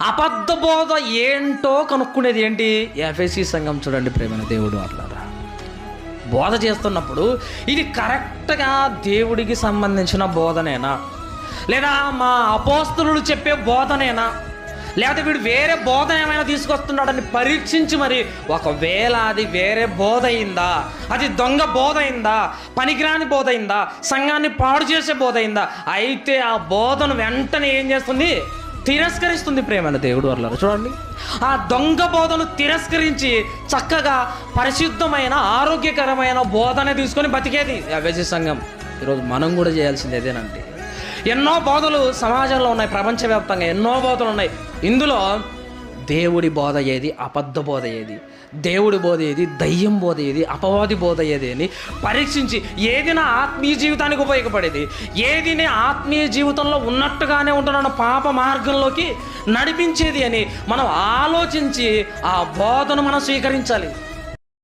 అబద్ధ బోధ ఏంటో కనుక్కునేది ఏంటి? ఎఫెసీ సంఘం చూడండి ప్రేమైన దేవుడు అట్లారా, బోధ చేస్తున్నప్పుడు ఇది కరెక్ట్గా దేవుడికి సంబంధించిన బోధనేనా, లేదా మా అపోస్తలుడు చెప్పే బోధనేనా, లేకపోతే వీడు వేరే బోధన ఏమైనా తీసుకొస్తున్నాడని పరీక్షించి మరి ఒకవేళ అది వేరే బోధ అయిందా, అది దొంగ బోధ అయిందా, పనికిరాని బోధ అయిందా, సంఘాన్ని పాడు చేసే బోధ అయిందా, అయితే ఆ బోధను వెంటనే ఏం చేస్తుంది? తిరస్కరిస్తుంది ప్రేమైన దేవుడు అన్నారు. చూడండి, ఆ దొంగ బోధను తిరస్కరించి చక్కగా పరిశుద్ధమైన ఆరోగ్యకరమైన బోధన తీసుకొని బతికేది ఎఫెసీ సంఘం. ఈరోజు మనం కూడా చేయాల్సింది అదేనండి. ఎన్నో బోధలు సమాజంలో ఉన్నాయి, ప్రపంచవ్యాప్తంగా ఎన్నో బోధలు ఉన్నాయి. ఇందులో దేవుడి బోధ ఏది, అబద్ధ బోధ ఏది, దేవుడి బోధ ఏది, దయ్యం బోధ ఏది, అపవాది బోధ ఏది అని పరీక్షించి ఏది నా ఆత్మీయ జీవితానికి ఉపయోగపడేది, ఏది నీ ఆత్మీయ జీవితంలో ఉన్నట్టుగానే ఉంటున్న పాప మార్గంలోకి నడిపించేది అని మనం ఆలోచించి ఆ బోధను మనం స్వీకరించాలి.